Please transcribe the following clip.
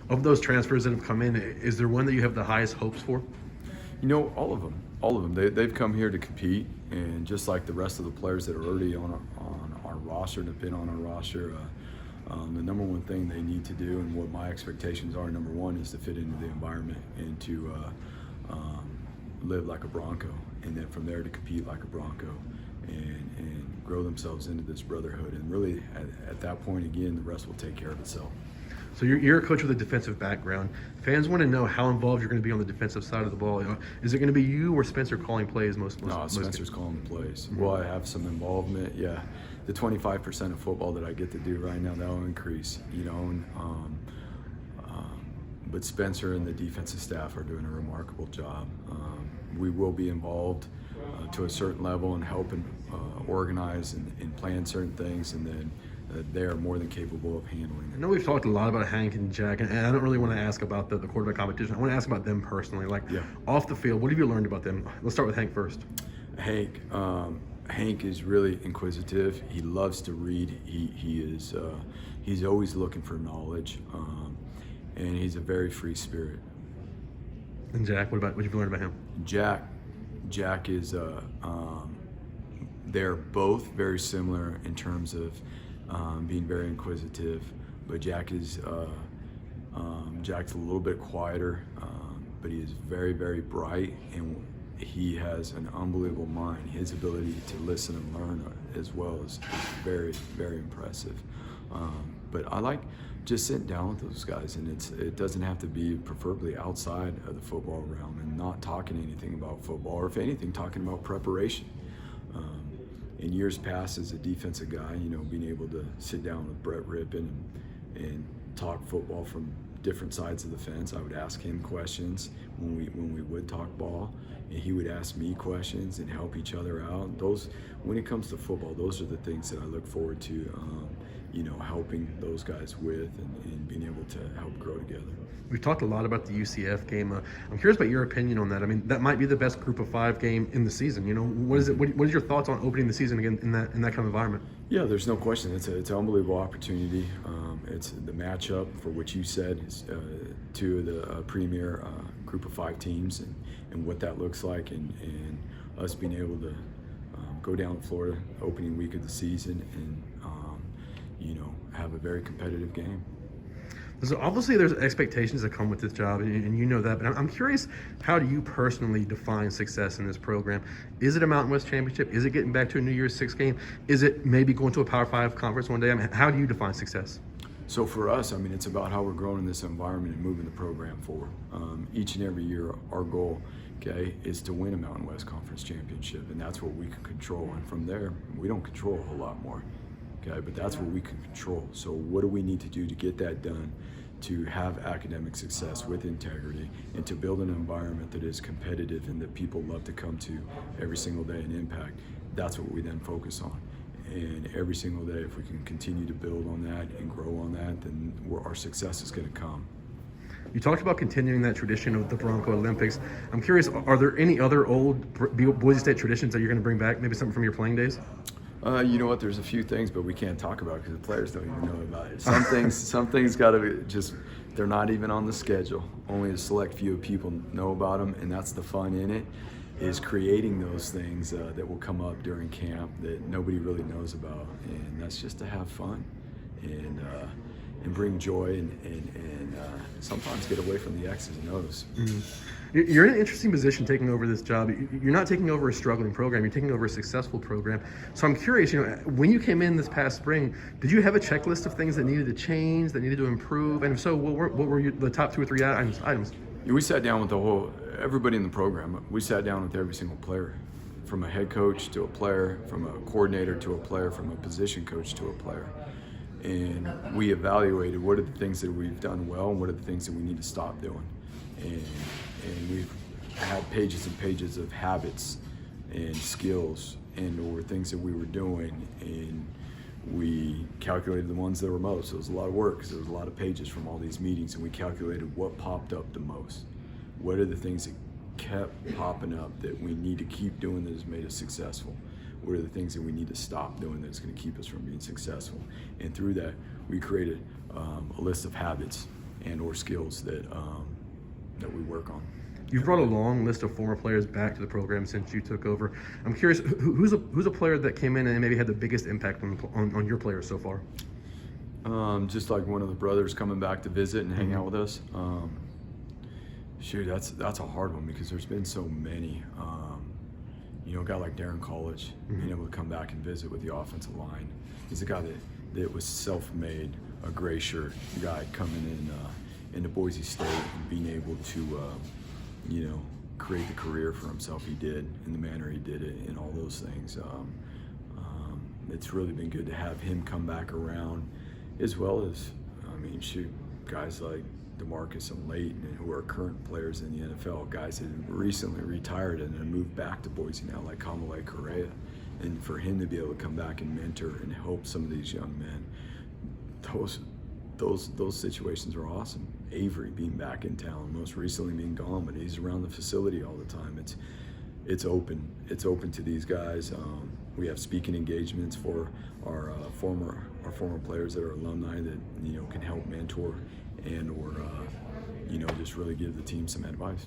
Of those transfers that have come in, is there one that you have the highest hopes for? All of them. They've come here to compete, and just like the rest of the players that are already on our roster and have been on our roster, the number one thing they need to do, and what my expectations are, number one, is to fit into the environment and to live like a Bronco, and then from there to compete like a Bronco, and grow themselves into this brotherhood. And really, at that point, again, the rest will take care of itself. So you're a coach with a defensive background. Fans want to know how involved you're going to be on the defensive side of the ball. Is it going to be you or Spencer calling plays most Spencer's calling the plays. Mm-hmm. Will I have some involvement? Yeah. The 25% of football that I get to do right now, that'll increase, but Spencer and the defensive staff are doing a remarkable job. We will be involved to a certain level and helping organize and plan certain things, and then they are more than capable of handling I it. know we've talked a lot about Hank and Jack, and I don't really want to ask about the quarterback competition. I want to ask about them personally. Off the field, what have you learned about them? Let's start with Hank first. Hank is really inquisitive. He loves to read. He's always looking for knowledge, and he's a very free spirit. And Jack, what have you learned about him? Jack is they're both very similar in terms of being very inquisitive, but Jack's a little bit quieter, but he is very, very bright, and he has an unbelievable mind. His ability to listen and learn as well is very, very impressive. But I like just sitting down with those guys, and it doesn't have to be preferably outside of the football realm, and not talking anything about football, or if anything, talking about preparation. In years past, as a defensive guy, being able to sit down with Brett Rippon and talk football from different sides of the fence. I would ask him questions when we would talk ball, and he would ask me questions and help each other out. When it comes to football, those are the things that I look forward to, helping those guys with, and being able to help grow together. We've talked a lot about the UCF game. I'm curious about your opinion on that. I mean, that might be the best Group of 5 game in the season. What is it? What is your thoughts on opening the season again in that kind of environment? Yeah, there's no question. It's an unbelievable opportunity. It's the matchup for which you said is two of the premier Group of 5 teams, and what that looks like, and us being able to go down to Florida opening week of the season and have a very competitive game. So obviously there's expectations that come with this job, and you know that, but I'm curious, how do you personally define success in this program? Is it a Mountain West championship? Is it getting back to a New Year's Six game? Is it maybe going to a Power 5 conference one day? I mean, how do you define success? So for us, it's about how we're growing in this environment and moving the program forward. Each and every year, our goal, is to win a Mountain West Conference championship, and that's what we can control. And from there, we don't control a whole lot more. But that's what we can control. So what do we need to do to get that done, to have academic success with integrity, and to build an environment that is competitive and that people love to come to every single day and impact? That's what we then focus on. And every single day, if we can continue to build on that and grow on that, then our success is going to come. You talked about continuing that tradition of the Bronco Olympics. I'm curious, are there any other old Boise State traditions that you're going to bring back, maybe something from your playing days? You know what? There's a few things, but we can't talk about it because the players don't even know about it. Some things got to be they're not even on the schedule. Only a select few of people know about them, and that's the fun in it, is creating those things that will come up during camp that nobody really knows about. And that's just to have fun and bring joy and sometimes get away from the X's and O's. Mm-hmm. You're in an interesting position taking over this job. You're not taking over a struggling program. You're taking over a successful program. So I'm curious, when you came in this past spring, did you have a checklist of things that needed to change, that needed to improve? And if so, what were the top 2 or 3 items? We sat down with everybody in the program. We sat down with every single player, from a head coach to a player, from a coordinator to a player, from a position coach to a player. And we evaluated what are the things that we've done well and what are the things that we need to stop doing. And we've had pages and pages of habits and skills or things that we were doing, and we calculated the ones that were most. It was a lot of work because there was a lot of pages from all these meetings, and we calculated what popped up the most. What are the things that kept popping up that we need to keep doing that has made us successful? What are the things that we need to stop doing that's going to keep us from being successful? And through that, we created a list of habits and or skills that that we work on. You've brought a long list of former players back to the program since you took over. I'm curious, who's a player that came in and maybe had the biggest impact on your players so far? Just like one of the brothers coming back to visit and hang out with us. Shoot, that's a hard one because there's been so many. A guy like Darren College, being able to come back and visit with the offensive line. He's a guy that was self-made, a gray shirt guy coming in into Boise State and being able to, create the career for himself he did in the manner he did it and all those things. It's really been good to have him come back around, as well as, guys like DeMarcus and Leighton, who are current players in the NFL, guys that have recently retired and have moved back to Boise now, like Kamalei Correa. And for him to be able to come back and mentor and help some of these young men, those situations are awesome. Avery being back in town, most recently being gone, but he's around the facility all the time. It's open. It's open to these guys. We have speaking engagements for our former players that are alumni that can help mentor and or just really give the team some advice.